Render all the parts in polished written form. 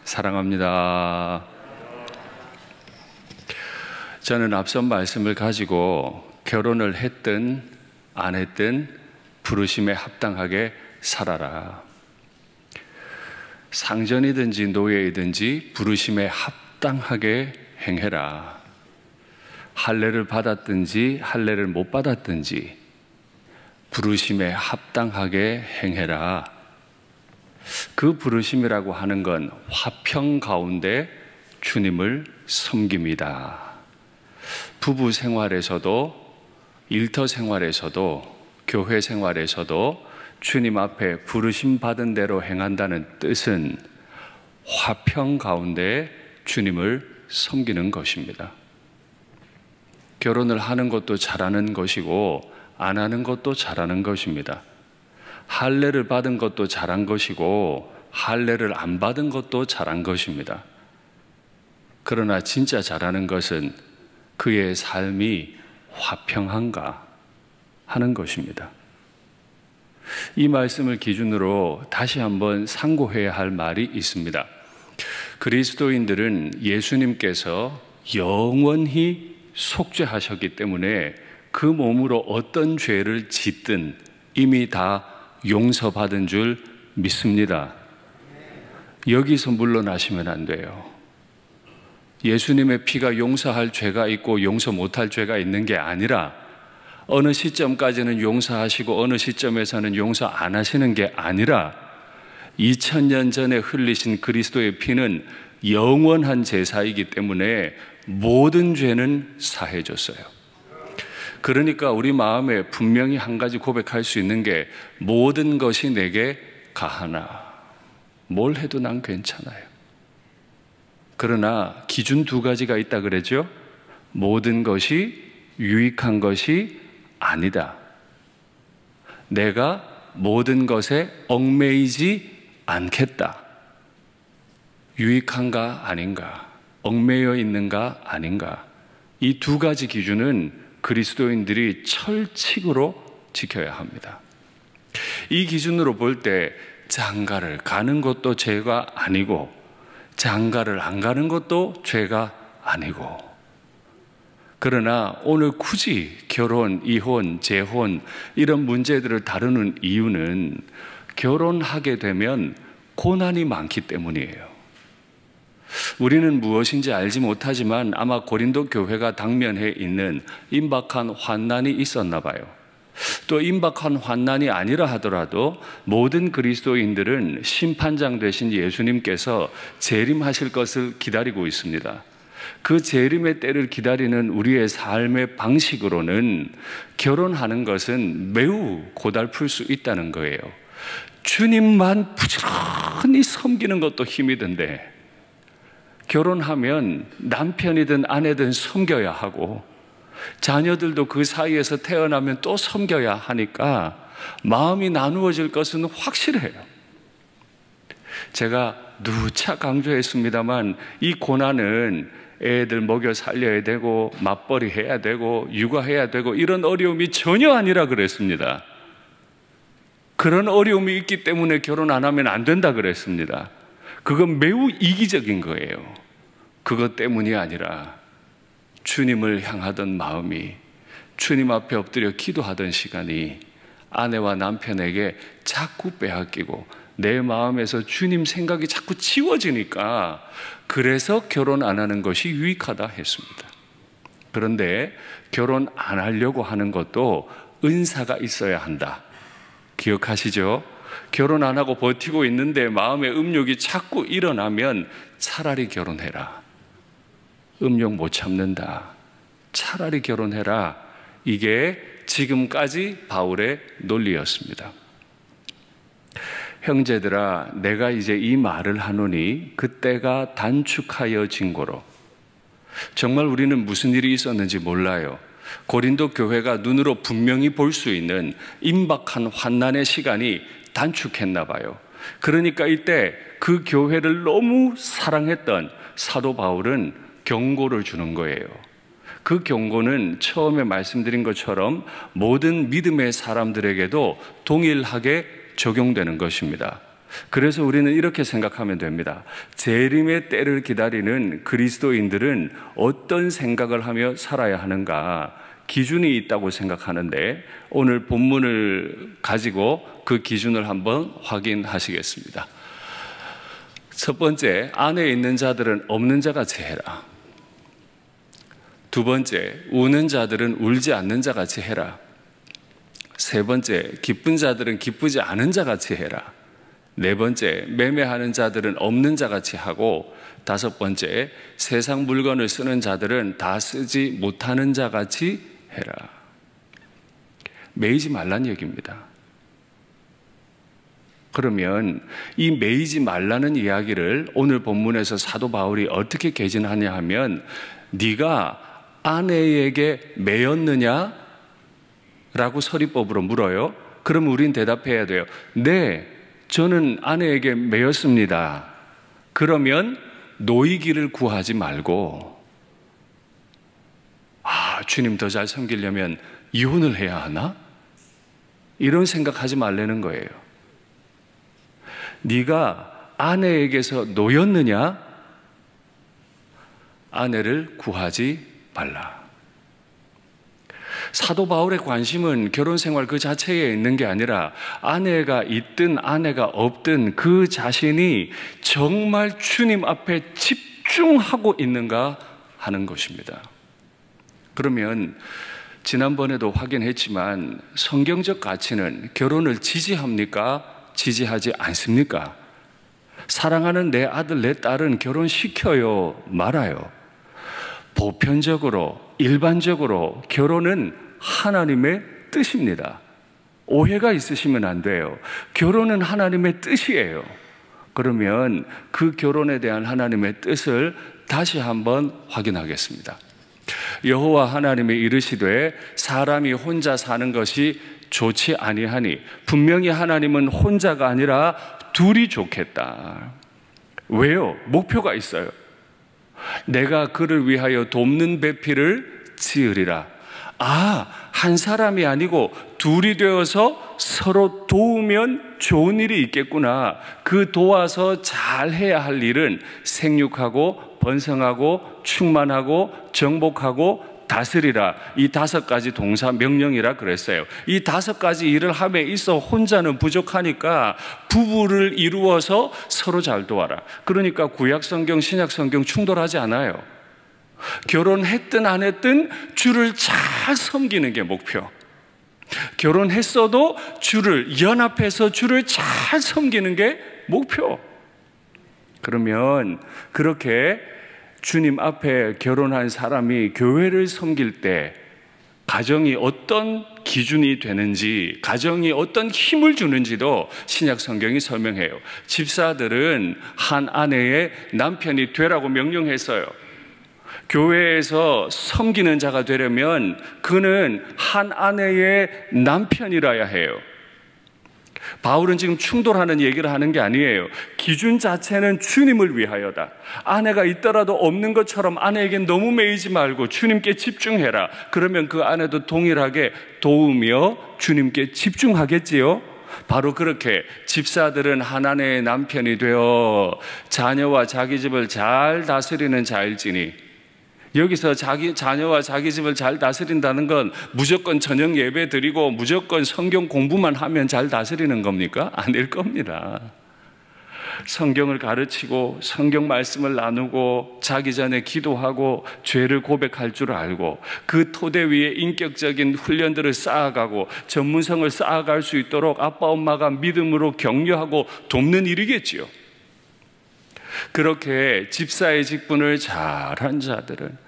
사랑합니다. 저는 앞선 말씀을 가지고 결혼을 했든 안 했든 부르심에 합당하게 살아라. 상전이든지 노예이든지 부르심에 합당하게 행해라. 할례를 받았든지 할례를 못 받았든지 부르심에 합당하게 행해라. 그 부르심이라고 하는 건 화평 가운데 주님을 섬깁니다. 부부 생활에서도, 일터 생활에서도, 교회 생활에서도 주님 앞에 부르심 받은 대로 행한다는 뜻은 화평 가운데 주님을 섬기는 것입니다. 결혼을 하는 것도 잘하는 것이고 안 하는 것도 잘하는 것입니다. 할례를 받은 것도 잘한 것이고 할례를 안 받은 것도 잘한 것입니다. 그러나 진짜 잘하는 것은 그의 삶이 화평한가 하는 것입니다. 이 말씀을 기준으로 다시 한번 상고해야 할 말이 있습니다. 그리스도인들은 예수님께서 영원히 속죄하셨기 때문에 그 몸으로 어떤 죄를 짓든 이미 다 용서받은 줄 믿습니다. 여기서 물러나시면 안 돼요. 예수님의 피가 용서할 죄가 있고 용서 못할 죄가 있는 게 아니라 어느 시점까지는 용서하시고 어느 시점에서는 용서 안 하시는 게 아니라 2000년 전에 흘리신 그리스도의 피는 영원한 제사이기 때문에 모든 죄는 사해졌어요. 그러니까 우리 마음에 분명히 한 가지 고백할 수 있는 게 모든 것이 내게 가하나 뭘 해도 난 괜찮아요. 그러나 기준 두 가지가 있다 그랬죠? 모든 것이 유익한 것이 아니다. 내가 모든 것에 얽매이지 않겠다. 유익한가 아닌가, 얽매여 있는가 아닌가, 이 두 가지 기준은 그리스도인들이 철칙으로 지켜야 합니다. 이 기준으로 볼 때 장가를 가는 것도 죄가 아니고 장가를 안 가는 것도 죄가 아니고, 그러나 오늘 굳이 결혼, 이혼, 재혼 이런 문제들을 다루는 이유는 결혼하게 되면 고난이 많기 때문이에요. 우리는 무엇인지 알지 못하지만 아마 고린도 교회가 당면해 있는 임박한 환난이 있었나 봐요. 또 임박한 환난이 아니라 하더라도 모든 그리스도인들은 심판장 되신 예수님께서 재림하실 것을 기다리고 있습니다. 그 재림의 때를 기다리는 우리의 삶의 방식으로는 결혼하는 것은 매우 고달플 수 있다는 거예요. 주님만 부지런히 섬기는 것도 힘이 든데 결혼하면 남편이든 아내든 섬겨야 하고 자녀들도 그 사이에서 태어나면 또 섬겨야 하니까 마음이 나누어질 것은 확실해요. 제가 누차 강조했습니다만 이 고난은 애들 먹여 살려야 되고 맞벌이 해야 되고 육아해야 되고 이런 어려움이 전혀 아니라 그랬습니다. 그런 어려움이 있기 때문에 결혼 안 하면 안 된다 그랬습니다. 그건 매우 이기적인 거예요. 그것 때문이 아니라 주님을 향하던 마음이, 주님 앞에 엎드려 기도하던 시간이 아내와 남편에게 자꾸 빼앗기고 내 마음에서 주님 생각이 자꾸 지워지니까 그래서 결혼 안 하는 것이 유익하다 했습니다. 그런데 결혼 안 하려고 하는 것도 은사가 있어야 한다. 기억하시죠? 결혼 안 하고 버티고 있는데 마음의 음욕이 자꾸 일어나면 차라리 결혼해라. 음욕 못 참는다. 차라리 결혼해라. 이게 지금까지 바울의 논리였습니다. 형제들아, 내가 이제 이 말을 하노니 그때가 단축하여진 고로. 정말 우리는 무슨 일이 있었는지 몰라요. 고린도 교회가 눈으로 분명히 볼 수 있는 임박한 환난의 시간이 단축했나 봐요. 그러니까 이때 그 교회를 너무 사랑했던 사도 바울은 경고를 주는 거예요. 그 경고는 처음에 말씀드린 것처럼 모든 믿음의 사람들에게도 동일하게 적용되는 것입니다. 그래서 우리는 이렇게 생각하면 됩니다. 재림의 때를 기다리는 그리스도인들은 어떤 생각을 하며 살아야 하는가? 기준이 있다고 생각하는데 오늘 본문을 가지고 그 기준을 한번 확인하시겠습니다. 첫 번째, 안에 있는 자들은 없는 자 같이 해라. 두 번째, 우는 자들은 울지 않는 자 같이 해라. 세 번째, 기쁜 자들은 기쁘지 않은 자 같이 해라. 네 번째, 매매하는 자들은 없는 자 같이 하고, 다섯 번째, 세상 물건을 쓰는 자들은 다 쓰지 못하는 자 같이 해라. 매이지 말란 얘기입니다. 그러면 이 매이지 말라는 이야기를 오늘 본문에서 사도 바울이 어떻게 개진하냐 하면, 네가 아내에게 매였느냐? 라고 서리법으로 물어요. 그럼 우린 대답해야 돼요. 네, 저는 아내에게 매였습니다. 그러면 노이기를 구하지 말고, 주님 더 잘 섬기려면 이혼을 해야 하나? 이런 생각하지 말라는 거예요. 네가 아내에게서 놓였느냐? 아내를 구하지 말라. 사도 바울의 관심은 결혼 생활 그 자체에 있는 게 아니라 아내가 있든 아내가 없든 그 자신이 정말 주님 앞에 집중하고 있는가 하는 것입니다. 그러면 지난번에도 확인했지만 성경적 가치는 결혼을 지지합니까? 지지하지 않습니까? 사랑하는 내 아들, 내 딸은 결혼시켜요? 말아요? 보편적으로, 일반적으로 결혼은 하나님의 뜻입니다. 오해가 있으시면 안 돼요. 결혼은 하나님의 뜻이에요. 그러면 그 결혼에 대한 하나님의 뜻을 다시 한번 확인하겠습니다. 여호와 하나님이 이르시되 사람이 혼자 사는 것이 좋지 아니하니 분명히 하나님은 혼자가 아니라 둘이 좋겠다. 왜요? 목표가 있어요. 내가 그를 위하여 돕는 배필을 지으리라. 한 사람이 아니고 둘이 되어서 서로 도우면 좋은 일이 있겠구나. 그 도와서 잘 해야 할 일은 생육하고 번성하고 충만하고 정복하고 다스리라. 이 5가지 동사 명령이라 그랬어요. 이 5가지 일을 함에 있어 혼자는 부족하니까 부부를 이루어서 서로 잘 도와라. 그러니까 구약성경, 신약성경 충돌하지 않아요. 결혼했든 안 했든 주를 잘 섬기는 게 목표. 결혼했어도 주를 연합해서 주를 잘 섬기는 게 목표. 그러면 그렇게 주님 앞에 결혼한 사람이 교회를 섬길 때 가정이 어떤 기준이 되는지, 가정이 어떤 힘을 주는지도 신약 성경이 설명해요. 집사들은 한 아내의 남편이 되라고 명령했어요. 교회에서 섬기는 자가 되려면 그는 한 아내의 남편이라야 해요. 바울은 지금 충돌하는 얘기를 하는 게 아니에요. 기준 자체는 주님을 위하여다. 아내가 있더라도 없는 것처럼 아내에겐 너무 매이지 말고 주님께 집중해라. 그러면 그 아내도 동일하게 도우며 주님께 집중하겠지요. 바로 그렇게 집사들은 한 아내의 남편이 되어 자녀와 자기 집을 잘 다스리는 자일지니. 여기서 자기 자녀와 자기 집을 잘 다스린다는 건 무조건 저녁 예배 드리고 무조건 성경 공부만 하면 잘 다스리는 겁니까? 아닐 겁니다. 성경을 가르치고 성경 말씀을 나누고 자기 전에 기도하고 죄를 고백할 줄 알고 그 토대 위에 인격적인 훈련들을 쌓아가고 전문성을 쌓아갈 수 있도록 아빠 엄마가 믿음으로 격려하고 돕는 일이겠지요. 그렇게 집사의 직분을 잘한 자들은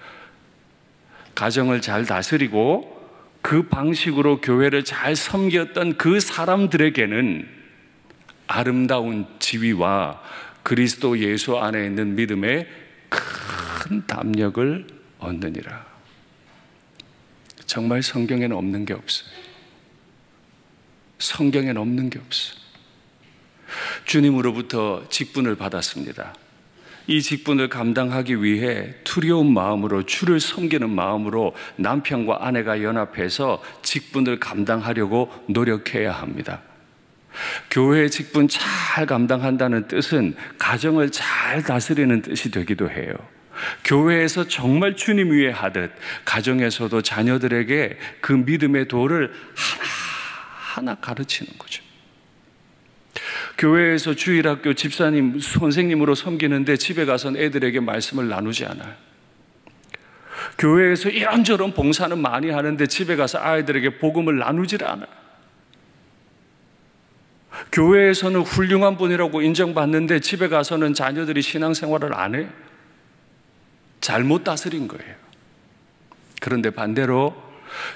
가정을 잘 다스리고 그 방식으로 교회를 잘 섬겼던 그 사람들에게는 아름다운 지위와 그리스도 예수 안에 있는 믿음의 큰 담력을 얻느니라. 정말 성경에는 없는 게 없어요. 성경에는 없는 게 없어요. 주님으로부터 직분을 받았습니다. 이 직분을 감당하기 위해 두려운 마음으로 주를 섬기는 마음으로 남편과 아내가 연합해서 직분을 감당하려고 노력해야 합니다. 교회의 직분 잘 감당한다는 뜻은 가정을 잘 다스리는 뜻이 되기도 해요. 교회에서 정말 주님 위에 하듯 가정에서도 자녀들에게 그 믿음의 도를 하나하나 가르치는 거죠. 교회에서 주일학교 집사님, 선생님으로 섬기는데 집에 가서는 애들에게 말씀을 나누지 않아요. 교회에서 이런저런 봉사는 많이 하는데 집에 가서 아이들에게 복음을 나누질 않아요. 교회에서는 훌륭한 분이라고 인정받는데 집에 가서는 자녀들이 신앙생활을 안 해요. 잘못 다스린 거예요. 그런데 반대로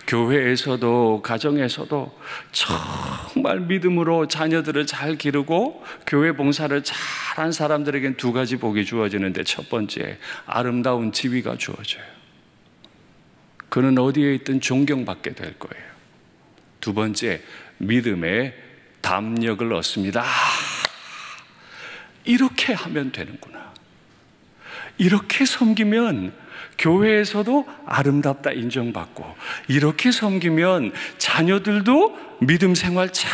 교회에서도 가정에서도 정말 믿음으로 자녀들을 잘 기르고 교회 봉사를 잘한 사람들에겐 두 가지 복이 주어지는데, 첫 번째, 아름다운 지위가 주어져요. 그는 어디에 있든 존경받게 될 거예요. 두 번째, 믿음의 담력을 얻습니다. 이렇게 하면 되는구나. 이렇게 섬기면 교회에서도 아름답다 인정받고, 이렇게 섬기면 자녀들도 믿음 생활 잘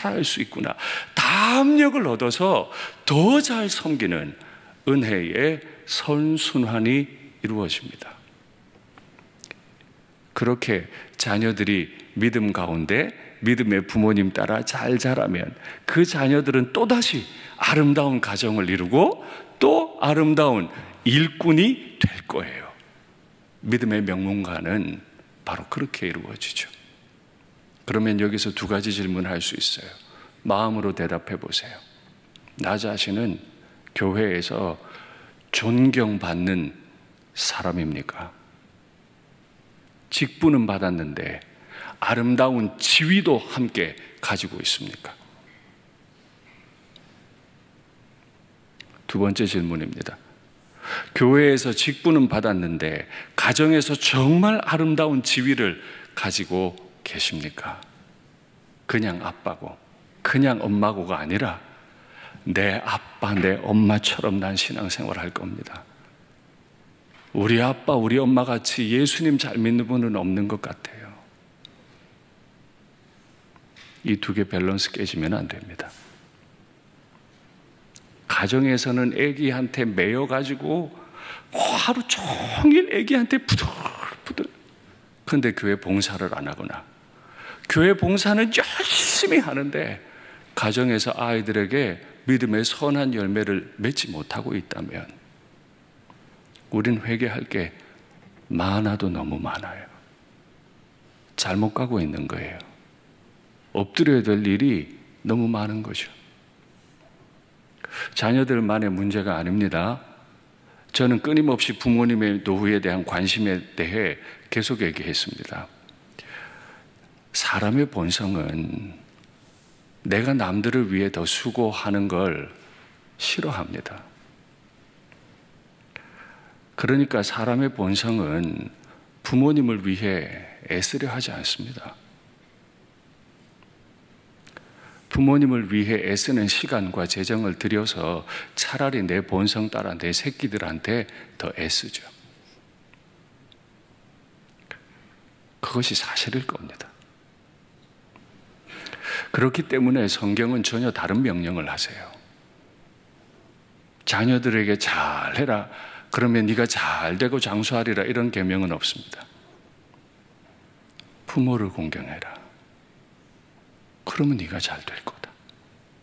할 수 있구나. 담력을 얻어서 더 잘 섬기는 은혜의 선순환이 이루어집니다. 그렇게 자녀들이 믿음 가운데 믿음의 부모님 따라 잘 자라면 그 자녀들은 또다시 아름다운 가정을 이루고 또 아름다운 일꾼이 될 거예요. 믿음의 명문가는 바로 그렇게 이루어지죠. 그러면 여기서 두 가지 질문을 할 수 있어요. 마음으로 대답해 보세요. 나 자신은 교회에서 존경받는 사람입니까? 직분은 받았는데 아름다운 지위도 함께 가지고 있습니까? 두 번째 질문입니다. 교회에서 직분은 받았는데 가정에서 정말 아름다운 지위를 가지고 계십니까? 그냥 아빠고 그냥 엄마고가 아니라 내 아빠, 내 엄마처럼 난 신앙생활 할 겁니다. 우리 아빠, 우리 엄마 같이 예수님 잘 믿는 분은 없는 것 같아요. 이 두 개 밸런스 깨지면 안 됩니다. 가정에서는 아기한테 매여가지고 하루 종일 아기한테 부들부들. 그런데 교회 봉사를 안 하거나 교회 봉사는 열심히 하는데 가정에서 아이들에게 믿음의 선한 열매를 맺지 못하고 있다면 우린 회개할 게 많아도 너무 많아요. 잘못 가고 있는 거예요. 엎드려야 될 일이 너무 많은 거죠. 자녀들만의 문제가 아닙니다. 저는 끊임없이 부모님의 노후에 대한 관심에 대해 계속 얘기했습니다. 사람의 본성은 내가 남들을 위해 더 수고하는 걸 싫어합니다. 그러니까 사람의 본성은 부모님을 위해 애쓰려 하지 않습니다. 부모님을 위해 애쓰는 시간과 재정을 들여서 차라리 내 본성 따라 내 새끼들한테 더 애쓰죠. 그것이 사실일 겁니다. 그렇기 때문에 성경은 전혀 다른 명령을 하세요. 자녀들에게 잘해라, 그러면 네가 잘되고 장수하리라, 이런 계명은 없습니다. 부모를 공경해라, 그러면 네가 잘 될 거다.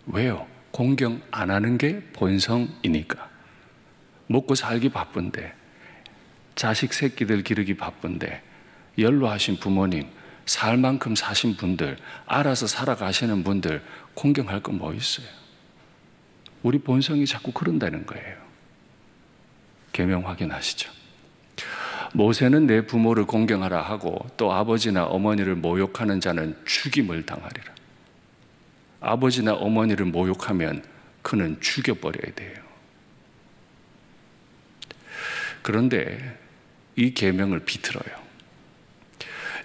왜요? 공경 안 하는 게 본성이니까. 먹고 살기 바쁜데, 자식 새끼들 기르기 바쁜데, 연로하신 부모님, 살 만큼 사신 분들, 알아서 살아가시는 분들 공경할 거 뭐 있어요? 우리 본성이 자꾸 그런다는 거예요. 계명 확인하시죠. 모세는 내 부모를 공경하라 하고 또 아버지나 어머니를 모욕하는 자는 죽임을 당하리라. 아버지나 어머니를 모욕하면 그는 죽여버려야 돼요. 그런데 이 계명을 비틀어요.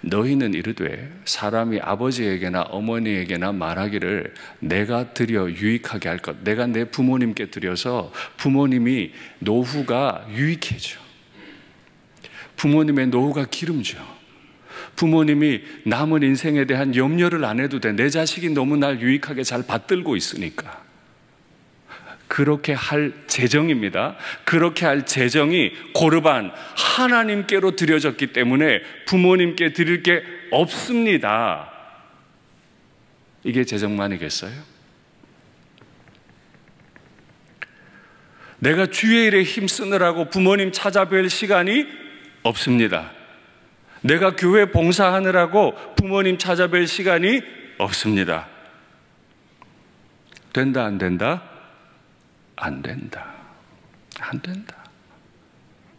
너희는 이르되 사람이 아버지에게나 어머니에게나 말하기를 내가 드려 유익하게 할 것, 내가 내 부모님께 드려서 부모님이 노후가 유익해져, 부모님의 노후가 기름져, 부모님이 남은 인생에 대한 염려를 안 해도 돼. 내 자식이 너무 날 유익하게 잘 받들고 있으니까. 그렇게 할 재정입니다. 그렇게 할 재정이 고르반 하나님께로 드려졌기 때문에 부모님께 드릴 게 없습니다. 이게 재정만이겠어요? 내가 주의 일에 힘쓰느라고 부모님 찾아뵐 시간이 없습니다. 내가 교회 봉사하느라고 부모님 찾아뵐 시간이 없습니다. 된다, 안 된다? 안 된다. 안 된다.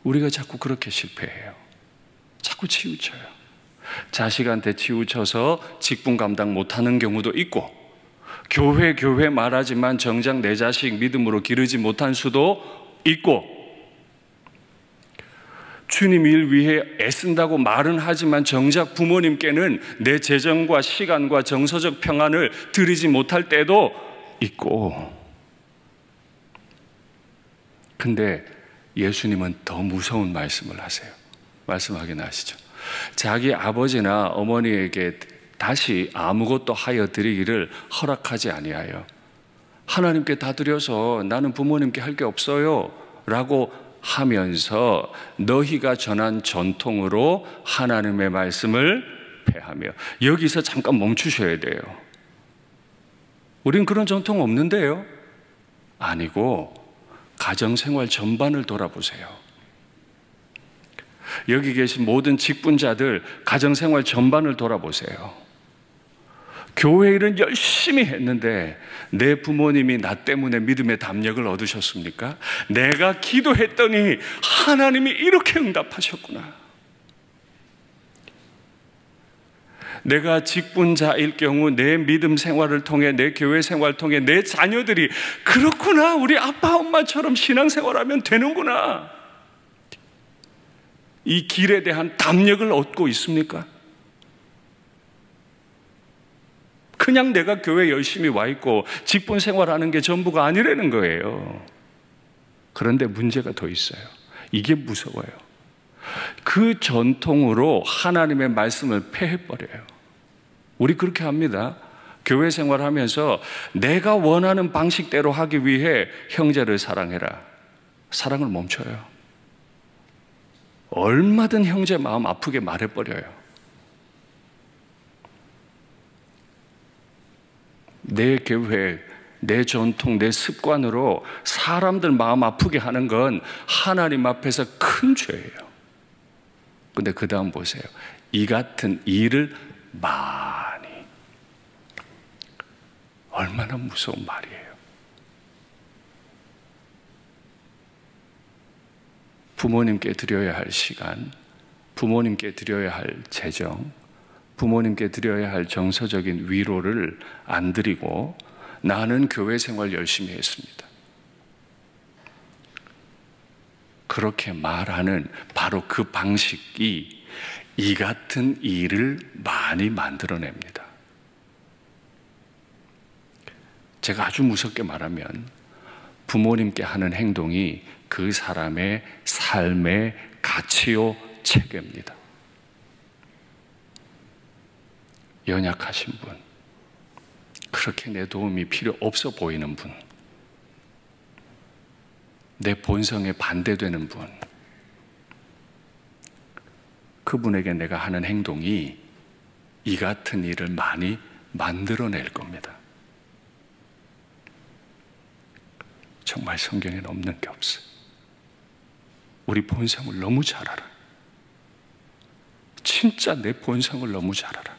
우리가 자꾸 그렇게 실패해요. 자꾸 치우쳐요. 자식한테 치우쳐서 직분 감당 못하는 경우도 있고, 교회 말하지만 정작 내 자식 믿음으로 기르지 못한 수도 있고, 주님 일 위해 애쓴다고 말은 하지만 정작 부모님께는 내 재정과 시간과 정서적 평안을 드리지 못할 때도 있고. 근데 예수님은 더 무서운 말씀을 하세요. 말씀 확인하시죠. 자기 아버지나 어머니에게 다시 아무것도 하여 드리기를 허락하지 아니하여 하나님께 다 드려서 나는 부모님께 할 게 없어요 라고 하면서 너희가 전한 전통으로 하나님의 말씀을 폐하며. 여기서 잠깐 멈추셔야 돼요. 우린 그런 전통 없는데요? 아니고 가정생활 전반을 돌아보세요. 여기 계신 모든 직분자들 가정생활 전반을 돌아보세요. 교회 일은 열심히 했는데 내 부모님이 나 때문에 믿음의 담력을 얻으셨습니까? 내가 기도했더니 하나님이 이렇게 응답하셨구나. 내가 직분자일 경우 내 믿음 생활을 통해, 내 교회 생활을 통해 내 자녀들이 그렇구나, 우리 아빠 엄마처럼 신앙생활하면 되는구나, 이 길에 대한 담력을 얻고 있습니까? 그냥 내가 교회 열심히 와 있고 직분 생활하는 게 전부가 아니라는 거예요. 그런데 문제가 더 있어요. 이게 무서워요. 그 전통으로 하나님의 말씀을 폐해버려요. 우리 그렇게 합니다. 교회 생활하면서 내가 원하는 방식대로 하기 위해 형제를 사랑해라. 사랑을 멈춰요. 얼마든 형제 마음 아프게 말해버려요. 내 교회, 내 전통, 내 습관으로 사람들 마음 아프게 하는 건 하나님 앞에서 큰 죄예요. 근데 그 다음 보세요. 이 같은 일을 많이. 얼마나 무서운 말이에요. 부모님께 드려야 할 시간, 부모님께 드려야 할 재정, 부모님께 드려야 할 정서적인 위로를 안 드리고 나는 교회 생활 열심히 했습니다. 그렇게 말하는 바로 그 방식이 이 같은 일을 많이 만들어냅니다. 제가 아주 무섭게 말하면 부모님께 하는 행동이 그 사람의 삶의 가치요 체계입니다. 연약하신 분, 그렇게 내 도움이 필요 없어 보이는 분, 내 본성에 반대되는 분, 그분에게 내가 하는 행동이 이 같은 일을 많이 만들어낼 겁니다. 정말 성경에는 없는 게 없어요. 우리 본성을 너무 잘 알아. 진짜 내 본성을 너무 잘 알아.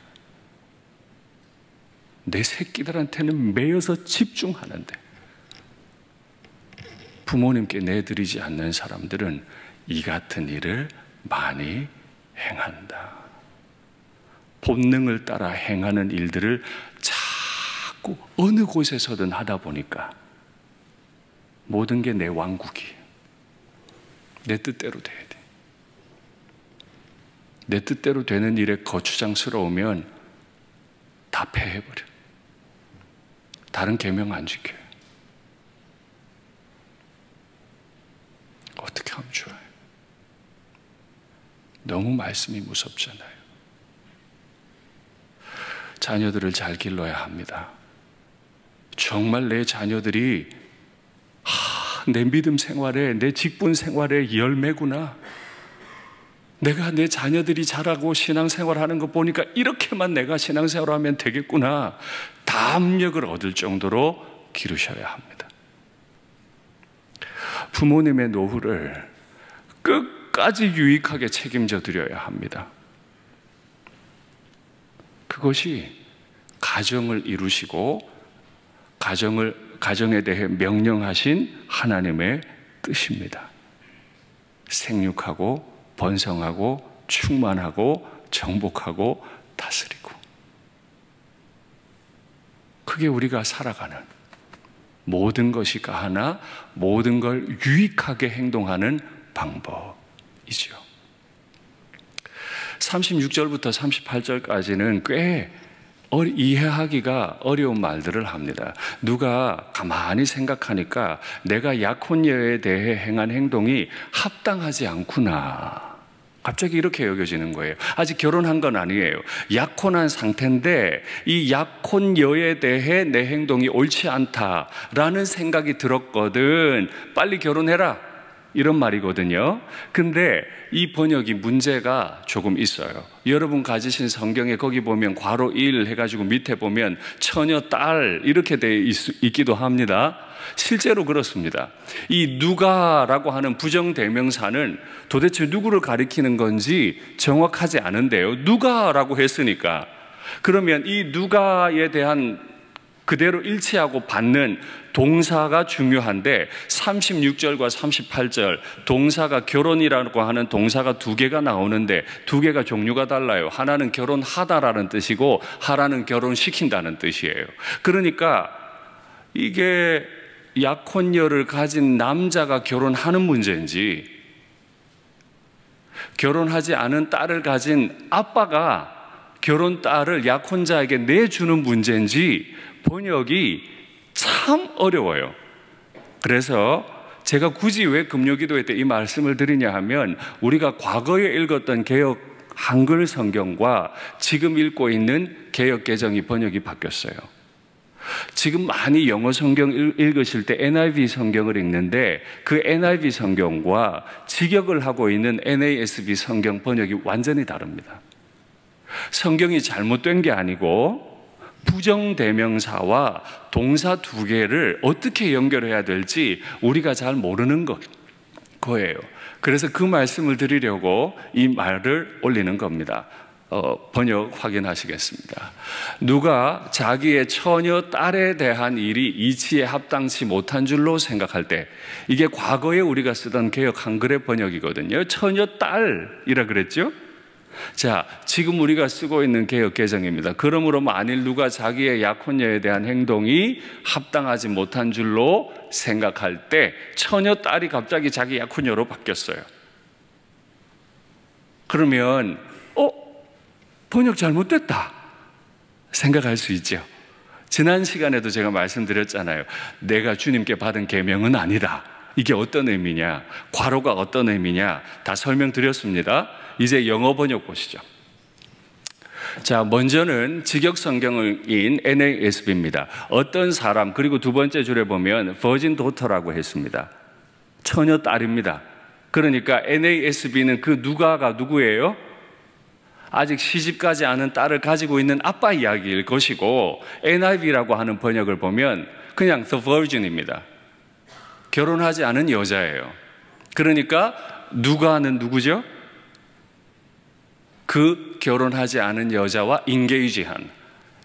내 새끼들한테는 매여서 집중하는데 부모님께 내드리지 않는 사람들은 이 같은 일을 많이 행한다. 본능을 따라 행하는 일들을 자꾸 어느 곳에서든 하다 보니까 모든 게 내 왕국이에요. 내 뜻대로 돼야 돼. 내 뜻대로 되는 일에 거추장스러우면 다 폐해버려. 다른 계명 안 지켜요. 어떻게 하면 좋아요? 너무 말씀이 무섭잖아요. 자녀들을 잘 길러야 합니다. 정말 내 자녀들이 내 믿음 생활에, 내 직분 생활의 열매구나. 내가 내 자녀들이 자라고 신앙생활하는 거 보니까 이렇게만 내가 신앙생활하면 되겠구나. 담력을 얻을 정도로 기르셔야 합니다. 부모님의 노후를 끝까지 유익하게 책임져 드려야 합니다. 그것이 가정을 이루시고 가정에 대해 명령하신 하나님의 뜻입니다. 생육하고 번성하고 충만하고 정복하고 다스리고, 그게 우리가 살아가는 모든 것이 가하나 모든 걸 유익하게 행동하는 방법이죠. 36절부터 38절까지는 꽤 이해하기가 어려운 말들을 합니다. 누가 가만히 생각하니까 내가 약혼녀에 대해 행한 행동이 합당하지 않구나, 갑자기 이렇게 여겨지는 거예요. 아직 결혼한 건 아니에요. 약혼한 상태인데 이 약혼녀에 대해 내 행동이 옳지 않다라는 생각이 들었거든. 빨리 결혼해라, 이런 말이거든요. 근데 이 번역이 문제가 조금 있어요. 여러분 가지신 성경에 거기 보면 괄호 1 해가지고 밑에 보면 처녀 딸 이렇게 되어 있기도 합니다. 실제로 그렇습니다. 이 누가라고 하는 부정대명사는 도대체 누구를 가리키는 건지 정확하지 않은데요. 누가라고 했으니까 그러면 이 누가에 대한 그대로 일치하고 받는 동사가 중요한데 36절과 38절 동사가 결혼이라고 하는 동사가 두 개가 나오는데 두 개가 종류가 달라요. 하나는 결혼하다라는 뜻이고 하나는 결혼시킨다는 뜻이에요. 그러니까 이게 약혼녀를 가진 남자가 결혼하는 문제인지 결혼하지 않은 딸을 가진 아빠가 결혼 딸을 약혼자에게 내주는 문제인지 번역이 참 어려워요. 그래서 제가 굳이 왜 금요기도회 때 이 말씀을 드리냐 하면 우리가 과거에 읽었던 개역 한글 성경과 지금 읽고 있는 개역 개정이 번역이 바뀌었어요. 지금 많이 영어 성경 읽으실 때 NIV 성경을 읽는데 그 NIV 성경과 직역을 하고 있는 NASB 성경 번역이 완전히 다릅니다. 성경이 잘못된 게 아니고 부정대명사와 동사 두 개를 어떻게 연결해야 될지 우리가 잘 모르는 거예요. 그래서 그 말씀을 드리려고 이 말을 올리는 겁니다. 번역 확인하시겠습니다. 누가 자기의 처녀 딸에 대한 일이 이치에 합당치 못한 줄로 생각할 때, 이게 과거에 우리가 쓰던 개역 한글의 번역이거든요. 처녀 딸이라 그랬죠? 자, 지금 우리가 쓰고 있는 개역 개정입니다. 그러므로 만일 누가 자기의 약혼녀에 대한 행동이 합당하지 못한 줄로 생각할 때 처녀 딸이 갑자기 자기 약혼녀로 바뀌었어요. 그러면 번역 잘못됐다 생각할 수 있죠. 지난 시간에도 제가 말씀드렸잖아요. 내가 주님께 받은 계명은 아니다. 이게 어떤 의미냐, 괄호가 어떤 의미냐 다 설명드렸습니다. 이제 영어 번역 보시죠. 자, 먼저는 직역 성경인 NASB입니다. 어떤 사람, 그리고 두 번째 줄에 보면 virgin daughter라고 했습니다. 처녀 딸입니다. 그러니까 NASB는 그 누가가 누구예요? 아직 시집가지 않은 딸을 가지고 있는 아빠 이야기일 것이고, NIV라고 하는 번역을 보면 그냥 the virgin입니다. 결혼하지 않은 여자예요. 그러니까 누가는 누구죠? 그 결혼하지 않은 여자와 인게이지한,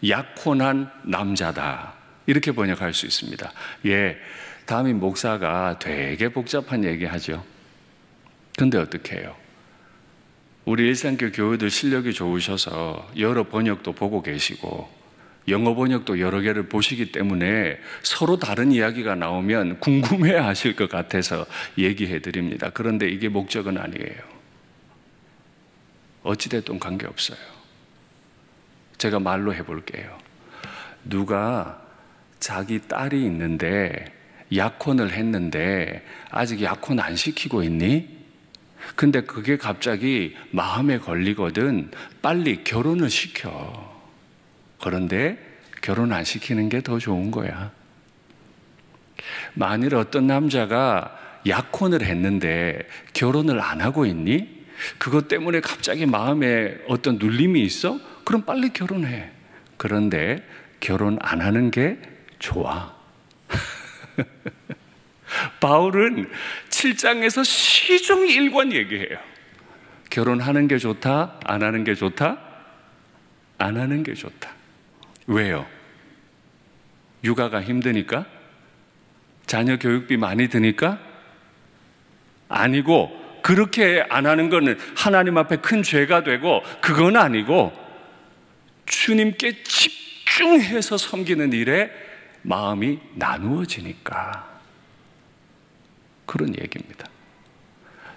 약혼한 남자다. 이렇게 번역할 수 있습니다. 예, 담임 목사가 되게 복잡한 얘기하죠. 근데 어떻게 해요? 우리 일산교 교우들 실력이 좋으셔서 여러 번역도 보고 계시고 영어 번역도 여러 개를 보시기 때문에 서로 다른 이야기가 나오면 궁금해 하실 것 같아서 얘기해 드립니다. 그런데 이게 목적은 아니에요. 어찌됐든 관계없어요. 제가 말로 해볼게요. 누가 자기 딸이 있는데 약혼을 했는데 아직 약혼 안 시키고 있니? 근데 그게 갑자기 마음에 걸리거든. 빨리 결혼을 시켜. 그런데 결혼 안 시키는 게 더 좋은 거야. 만일 어떤 남자가 약혼을 했는데 결혼을 안 하고 있니? 그것 때문에 갑자기 마음에 어떤 눌림이 있어? 그럼 빨리 결혼해. 그런데 결혼 안 하는 게 좋아. 바울은 7장에서 시종이 일관 얘기해요. 결혼하는 게 좋다? 안 하는 게 좋다? 안 하는 게 좋다. 왜요? 육아가 힘드니까? 자녀 교육비 많이 드니까? 아니고, 그렇게 안 하는 거는 하나님 앞에 큰 죄가 되고, 그건 아니고 주님께 집중해서 섬기는 일에 마음이 나누어지니까 그런 얘기입니다.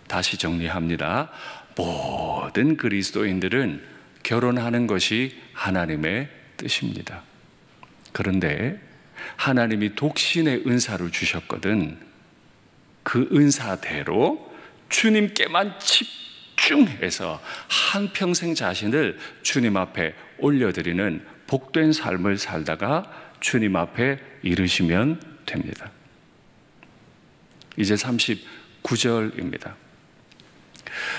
다시 정리합니다. 모든 그리스도인들은 결혼하는 것이 하나님의 뜻입니다. 그런데 하나님이 독신의 은사를 주셨거든. 그 은사대로 주님께만 집중해서 한평생 자신을 주님 앞에 올려드리는 복된 삶을 살다가 주님 앞에 이르시면 됩니다. 이제 39절입니다.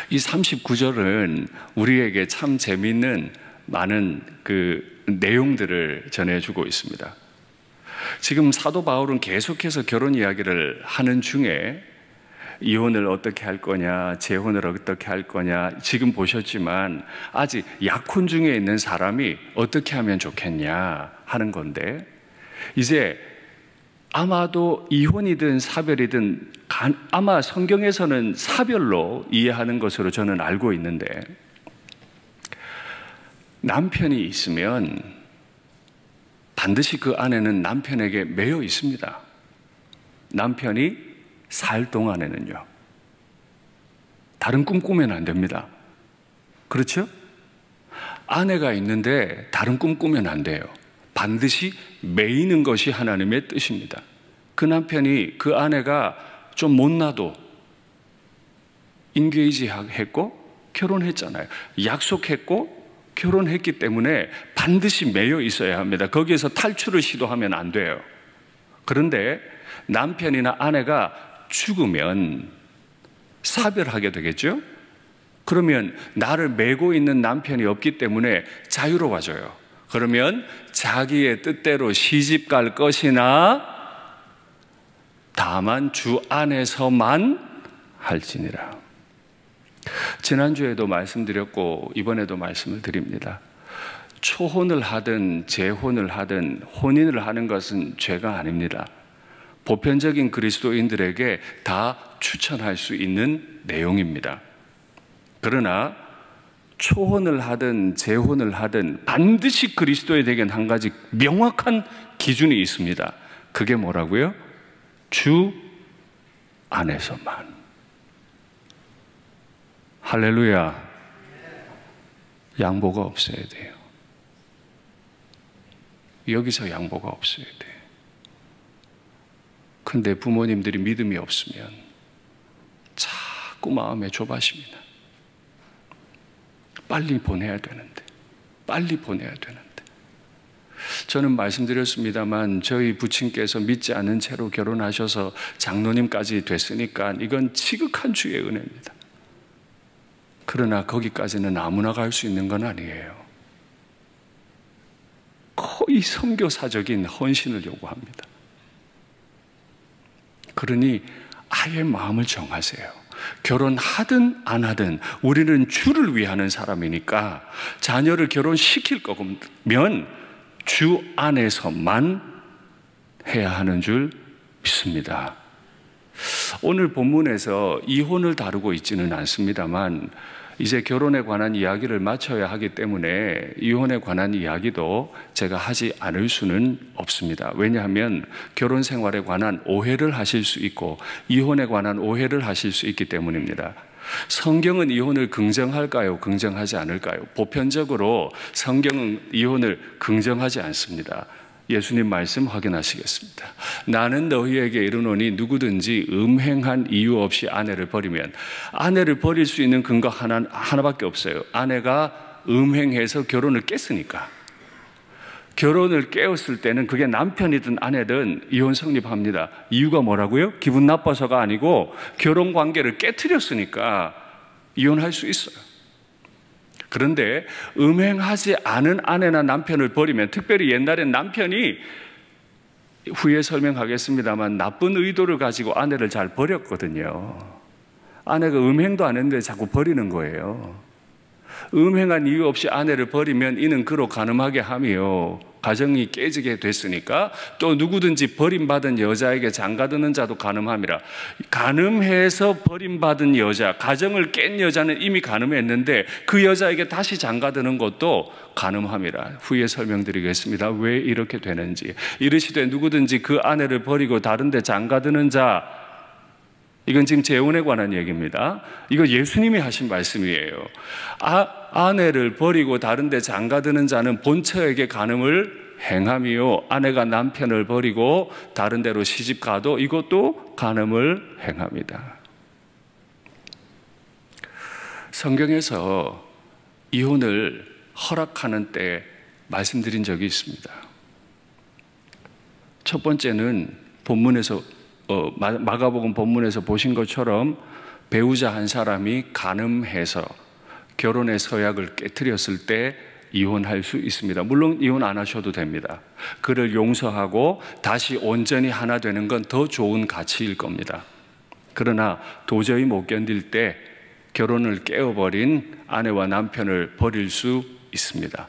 이 39절은 우리에게 참 재미있는 많은 그 내용들을 전해주고 있습니다. 지금 사도 바울은 계속해서 결혼 이야기를 하는 중에 이혼을 어떻게 할 거냐, 재혼을 어떻게 할 거냐, 지금 보셨지만 아직 약혼 중에 있는 사람이 어떻게 하면 좋겠냐 하는 건데, 이제 아마도 이혼이든 사별이든 아마 성경에서는 사별로 이해하는 것으로 저는 알고 있는데, 남편이 있으면 반드시 그 아내는 남편에게 매여 있습니다. 남편이 살 동안에는요. 다른 꿈 꾸면 안 됩니다. 그렇죠? 아내가 있는데 다른 꿈 꾸면 안 돼요. 반드시 매이는 것이 하나님의 뜻입니다. 그 남편이, 그 아내가 좀 못나도 인게이지 했고 결혼했잖아요. 약속했고 결혼했기 때문에 반드시 매여 있어야 합니다. 거기에서 탈출을 시도하면 안 돼요. 그런데 남편이나 아내가 죽으면 사별하게 되겠죠? 그러면 나를 메고 있는 남편이 없기 때문에 자유로워져요. 그러면 자기의 뜻대로 시집 갈 것이나 다만 주 안에서만 할지니라. 지난주에도 말씀드렸고 이번에도 말씀을 드립니다. 초혼을 하든 재혼을 하든 혼인을 하는 것은 죄가 아닙니다. 보편적인 그리스도인들에게 다 추천할 수 있는 내용입니다. 그러나 초혼을 하든 재혼을 하든 반드시 그리스도인에게는 한 가지 명확한 기준이 있습니다. 그게 뭐라고요? 주 안에서만. 할렐루야. 양보가 없어야 돼요. 여기서 양보가 없어야 돼요. 근데 부모님들이 믿음이 없으면 자꾸 마음에 좁아집니다. 빨리 보내야 되는데, 빨리 보내야 되는데. 저는 말씀드렸습니다만 저희 부친께서 믿지 않은 채로 결혼하셔서 장로님까지 됐으니까 이건 지극한 주의 은혜입니다. 그러나 거기까지는 아무나 갈 수 있는 건 아니에요. 거의 선교사적인 헌신을 요구합니다. 그러니 아예 마음을 정하세요. 결혼하든 안 하든 우리는 주를 위하는 사람이니까 자녀를 결혼시킬 거면 주 안에서만 해야 하는 줄 믿습니다. 오늘 본문에서 이혼을 다루고 있지는 않습니다만 이제 결혼에 관한 이야기를 마쳐야 하기 때문에 이혼에 관한 이야기도 제가 하지 않을 수는 없습니다. 왜냐하면 결혼 생활에 관한 오해를 하실 수 있고 이혼에 관한 오해를 하실 수 있기 때문입니다. 성경은 이혼을 긍정할까요? 긍정하지 않을까요? 보편적으로 성경은 이혼을 긍정하지 않습니다. 예수님 말씀 확인하시겠습니다. 나는 너희에게 이르노니 누구든지 음행한 이유 없이 아내를 버리면, 아내를 버릴 수 있는 근거 하나밖에 없어요. 아내가 음행해서 결혼을 깼으니까. 결혼을 깨웠을 때는 그게 남편이든 아내든 이혼 성립합니다. 이유가 뭐라고요? 기분 나빠서가 아니고 결혼 관계를 깨트렸으니까 이혼할 수 있어요. 그런데 음행하지 않은 아내나 남편을 버리면, 특별히 옛날엔 남편이, 후에 설명하겠습니다만, 나쁜 의도를 가지고 아내를 잘 버렸거든요. 아내가 음행도 안 했는데 자꾸 버리는 거예요. 음행한 이유 없이 아내를 버리면 이는 그로 간음하게 하며 가정이 깨지게 됐으니까 또 누구든지 버림받은 여자에게 장가드는 자도 간음함이라. 간음해서 버림받은 여자, 가정을 깬 여자는 이미 간음했는데 그 여자에게 다시 장가드는 것도 간음함이라. 후에 설명드리겠습니다. 왜 이렇게 되는지. 이르시되 누구든지 그 아내를 버리고 다른 데 장가드는 자, 이건 지금 재혼에 관한 얘기입니다. 이거 예수님이 하신 말씀이에요. 아내를 버리고 다른 데 장가드는 자는 본처에게 간음을 행함이요, 아내가 남편을 버리고 다른 데로 시집가도 이것도 간음을 행합니다. 성경에서 이혼을 허락하는 때 말씀드린 적이 있습니다. 첫 번째는 본문에서 마가복음 본문에서 보신 것처럼 배우자 한 사람이 간음해서 결혼의 서약을 깨트렸을 때 이혼할 수 있습니다. 물론 이혼 안 하셔도 됩니다. 그를 용서하고 다시 온전히 하나 되는 건 더 좋은 가치일 겁니다. 그러나 도저히 못 견딜 때 결혼을 깨어버린 아내와 남편을 버릴 수 있습니다.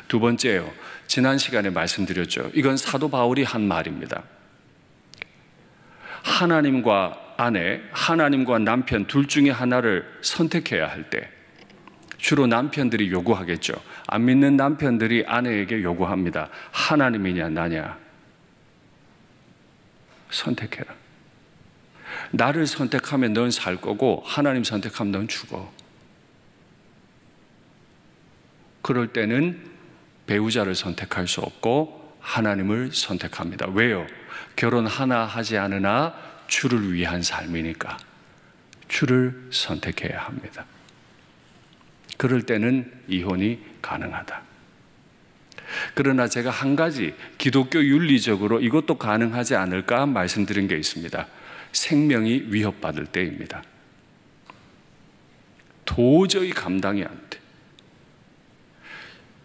두 번째요, 지난 시간에 말씀드렸죠. 이건 사도 바울이 한 말입니다. 하나님과 아내, 하나님과 남편 둘 중에 하나를 선택해야 할 때 주로 남편들이 요구하겠죠. 안 믿는 남편들이 아내에게 요구합니다. 하나님이냐 나냐 선택해라. 나를 선택하면 넌 살 거고 하나님 선택하면 넌 죽어. 그럴 때는 배우자를 선택할 수 없고 하나님을 선택합니다. 왜요? 결혼 하나 하지 않으나 주를 위한 삶이니까 주를 선택해야 합니다. 그럴 때는 이혼이 가능하다. 그러나 제가 한 가지 기독교 윤리적으로 이것도 가능하지 않을까 말씀드린 게 있습니다. 생명이 위협받을 때입니다. 도저히 감당이 안 돼.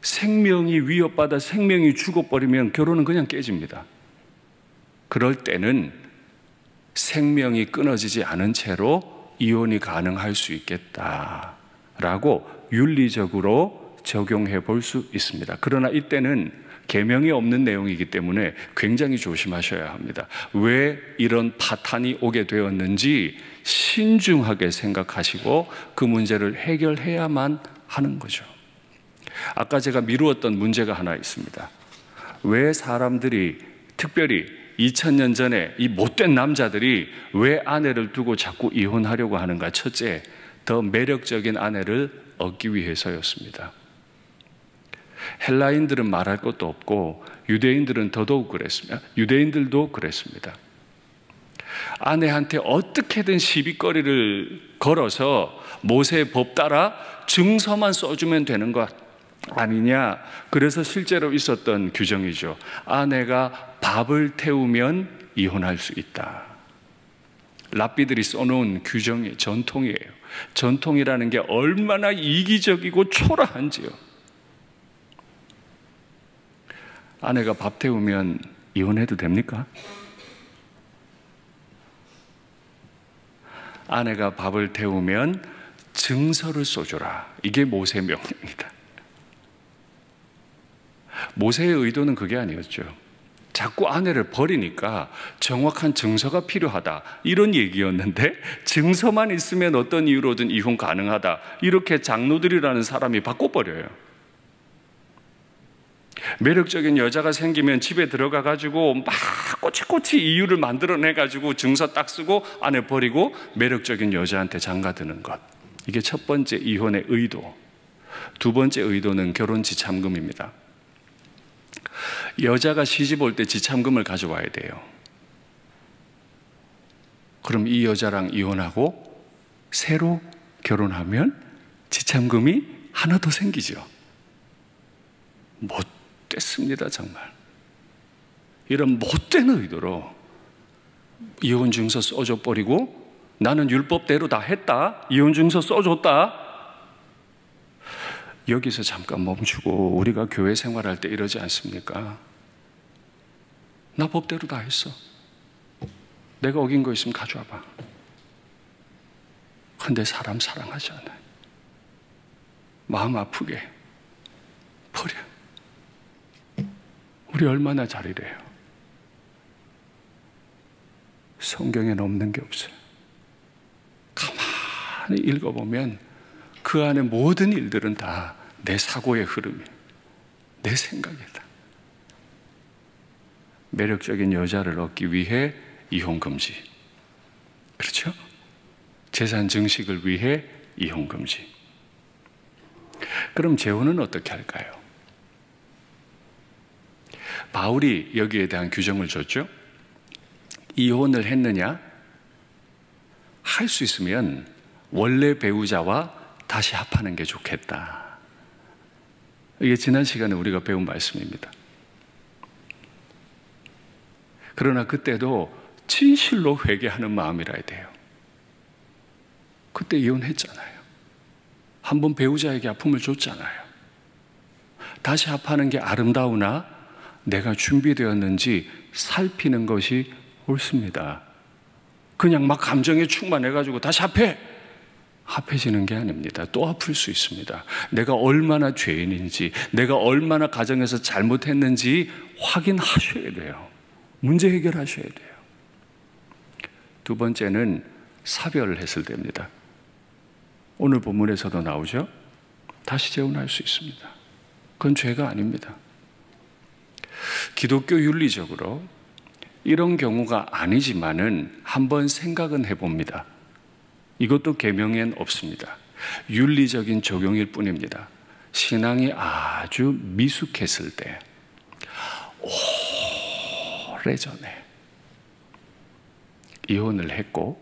생명이 위협받아 생명이 죽어버리면 결혼은 그냥 깨집니다. 그럴 때는 생명이 끊어지지 않은 채로 이혼이 가능할 수 있겠다라고 윤리적으로 적용해 볼 수 있습니다. 그러나 이때는 계명이 없는 내용이기 때문에 굉장히 조심하셔야 합니다. 왜 이런 파탄이 오게 되었는지 신중하게 생각하시고 그 문제를 해결해야만 하는 거죠. 아까 제가 미루었던 문제가 하나 있습니다. 왜 사람들이, 특별히 2000년 전에 이 못된 남자들이 왜 아내를 두고 자꾸 이혼하려고 하는가? 첫째, 더 매력적인 아내를 얻기 위해서였습니다. 헬라인들은 말할 것도 없고 유대인들은 더더욱 그랬습니다. 유대인들도 그랬습니다. 아내한테 어떻게든 시비거리를 걸어서 모세의 법 따라 증서만 써주면 되는 것 아니냐. 그래서 실제로 있었던 규정이죠. 아내가 밥을 태우면 이혼할 수 있다. 랍비들이 써놓은 규정이 전통이에요. 전통이라는 게 얼마나 이기적이고 초라한지요. 아내가 밥 태우면 이혼해도 됩니까? 아내가 밥을 태우면 증서를 써줘라. 이게 모세 명령이다. 모세의 의도는 그게 아니었죠. 자꾸 아내를 버리니까 정확한 증서가 필요하다, 이런 얘기였는데 증서만 있으면 어떤 이유로든 이혼 가능하다, 이렇게 장로들이라는 사람이 바꿔버려요. 매력적인 여자가 생기면 집에 들어가 가지고 막 꼬치꼬치 이유를 만들어내 가지고 증서 딱 쓰고 아내 버리고 매력적인 여자한테 장가드는 것, 이게 첫 번째 이혼의 의도. 두 번째 의도는 결혼 지참금입니다. 여자가 시집 올 때 지참금을 가져와야 돼요. 그럼 이 여자랑 이혼하고 새로 결혼하면 지참금이 하나 더 생기죠. 못된 못됐습니다, 정말. 이런 못된 의도로 이혼 증서 써줘 버리고 나는 율법대로 다 했다, 이혼 증서 써줬다. 여기서 잠깐 멈추고 우리가 교회 생활할 때 이러지 않습니까? 나 법대로 다 했어. 내가 어긴 거 있으면 가져와봐. 근데 사람 사랑하지 않아요. 마음 아프게 버려. 우리 얼마나 잘이래요. 성경에는 없는 게 없어요. 가만히 읽어보면 그 안에 모든 일들은 다 내 사고의 흐름이에요. 내 생각이다. 매력적인 여자를 얻기 위해 이혼 금지. 그렇죠? 재산 증식을 위해 이혼 금지. 그럼 재혼은 어떻게 할까요? 바울이 여기에 대한 규정을 줬죠. 이혼을 했느냐? 할 수 있으면 원래 배우자와 다시 합하는 게 좋겠다. 이게 지난 시간에 우리가 배운 말씀입니다. 그러나 그때도 진실로 회개하는 마음이라야 돼요. 그때 이혼했잖아요. 한번 배우자에게 아픔을 줬잖아요. 다시 합하는 게 아름다우나 내가 준비되었는지 살피는 것이 옳습니다. 그냥 막 감정에 충만해가지고 다시 합해지는 게 아닙니다. 또 아플 수 있습니다. 내가 얼마나 죄인인지, 내가 얼마나 가정에서 잘못했는지 확인하셔야 돼요. 문제 해결하셔야 돼요. 두 번째는 사별을 했을 때입니다. 오늘 본문에서도 나오죠. 다시 재혼할 수 있습니다. 그건 죄가 아닙니다. 기독교 윤리적으로 이런 경우가 아니지만은 한번 생각은 해봅니다. 이것도 계명엔 없습니다. 윤리적인 적용일 뿐입니다. 신앙이 아주 미숙했을 때, 오래전에 이혼을 했고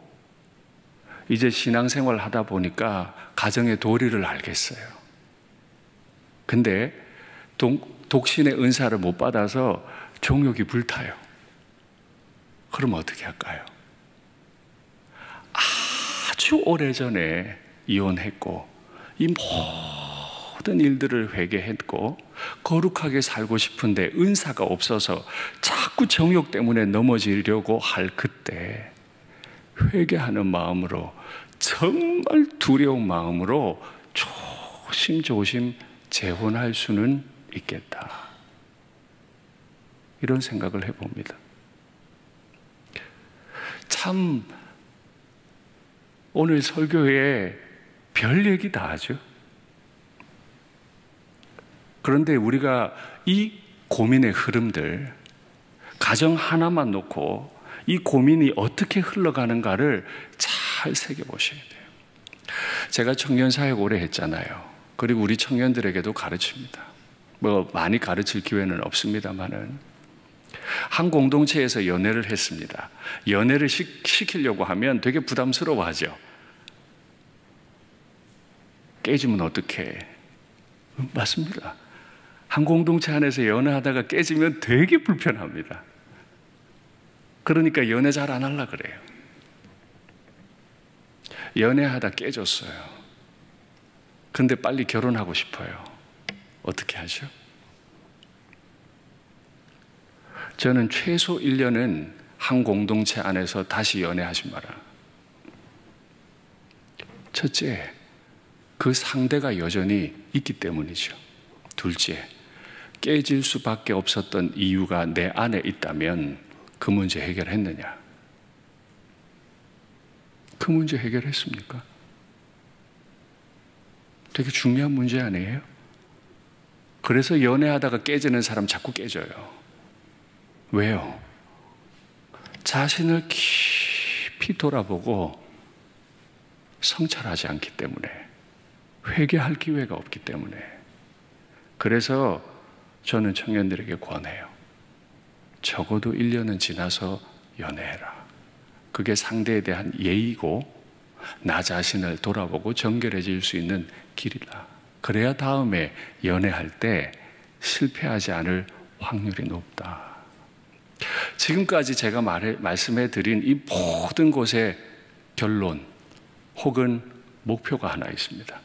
이제 신앙생활 하다 보니까 가정의 도리를 알겠어요. 근데 독신의 은사를 못 받아서 정욕이 불타요. 그럼 어떻게 할까요? 아주 오래전에 이혼했고 이 모든 일들을 회개했고 거룩하게 살고 싶은데 은사가 없어서 자꾸 정욕 때문에 넘어지려고 할 그때 회개하는 마음으로, 정말 두려운 마음으로 조심조심 재혼할 수는 있겠다. 이런 생각을 해봅니다. 참 오늘 설교에 별 얘기 다 하죠. 그런데 우리가 이 고민의 흐름들, 가정 하나만 놓고 이 고민이 어떻게 흘러가는가를 잘 새겨보셔야 돼요. 제가 청년사역 오래 했잖아요. 그리고 우리 청년들에게도 가르칩니다. 뭐 많이 가르칠 기회는 없습니다만은 한 공동체에서 연애를 했습니다. 연애를 시키려고 하면 되게 부담스러워하죠. 깨지면 어떡해? 맞습니다. 한 공동체 안에서 연애하다가 깨지면 되게 불편합니다. 그러니까 연애 잘 안 하려고 그래요. 연애하다 깨졌어요. 근데 빨리 결혼하고 싶어요. 어떻게 하죠? 저는 최소 1년은 한 공동체 안에서 다시 연애하지 마라. 첫째, 그 상대가 여전히 있기 때문이죠. 둘째, 깨질 수밖에 없었던 이유가 내 안에 있다면 그 문제 해결했느냐? 그 문제 해결했습니까? 되게 중요한 문제 아니에요? 그래서 연애하다가 깨지는 사람 자꾸 깨져요. 왜요? 자신을 깊이 돌아보고 성찰하지 않기 때문에, 회개할 기회가 없기 때문에. 그래서 저는 청년들에게 권해요. 적어도 1년은 지나서 연애해라. 그게 상대에 대한 예의고 나 자신을 돌아보고 정결해질 수 있는 길이다. 그래야 다음에 연애할 때 실패하지 않을 확률이 높다. 지금까지 제가 말씀해 드린 이 모든 것의 결론 혹은 목표가 하나 있습니다.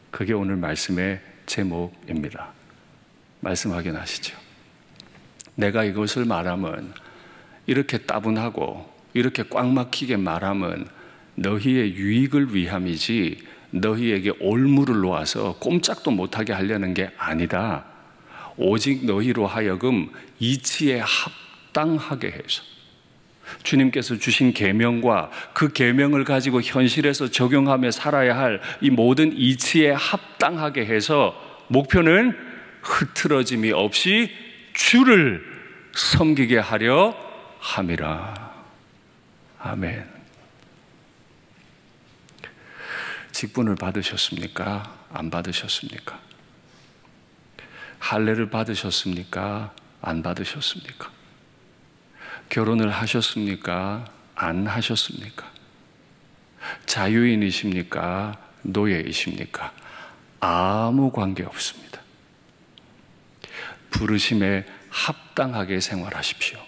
그게 오늘 말씀의 제목입니다. 말씀 확인하시죠. 내가 이것을 말하면, 이렇게 따분하고 이렇게 꽉 막히게 말하면 너희의 유익을 위함이지 너희에게 올무를 놓아서 꼼짝도 못하게 하려는 게 아니다. 오직 너희로 하여금 이치에 합당하게 해서 주님께서 주신 계명과 그 계명을 가지고 현실에서 적용하며 살아야 할 이 모든 이치에 합당하게 해서 목표는 흐트러짐이 없이 주를 섬기게 하려 함이라. 아멘. 직분을 받으셨습니까? 안 받으셨습니까? 할례를 받으셨습니까? 안 받으셨습니까? 결혼을 하셨습니까? 안 하셨습니까? 자유인이십니까? 노예이십니까? 아무 관계 없습니다. 부르심에 합당하게 생활하십시오.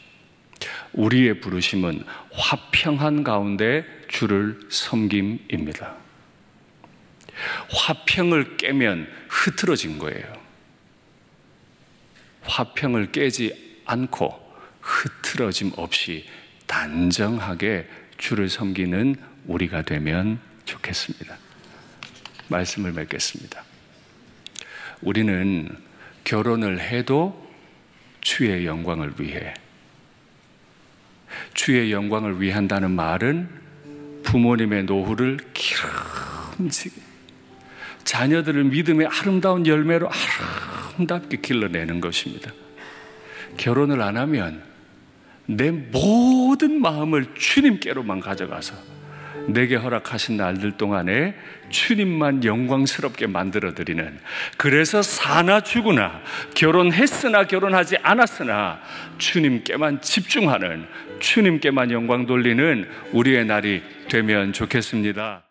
우리의 부르심은 화평한 가운데 주를 섬김입니다. 화평을 깨면 흐트러진 거예요. 화평을 깨지 않고 흐트러짐 없이 단정하게 주를 섬기는 우리가 되면 좋겠습니다. 말씀을 맺겠습니다. 우리는 결혼을 해도 주의 영광을 위해, 주의 영광을 위한다는 말은 부모님의 노후를 기름지게 자녀들을 믿음의 아름다운 열매로 아름답게 길러내는 것입니다. 결혼을 안 하면 내 모든 마음을 주님께로만 가져가서 내게 허락하신 날들 동안에 주님만 영광스럽게 만들어드리는, 그래서 사나 죽으나 결혼했으나 결혼하지 않았으나 주님께만 집중하는, 주님께만 영광 돌리는 우리의 날이 되면 좋겠습니다.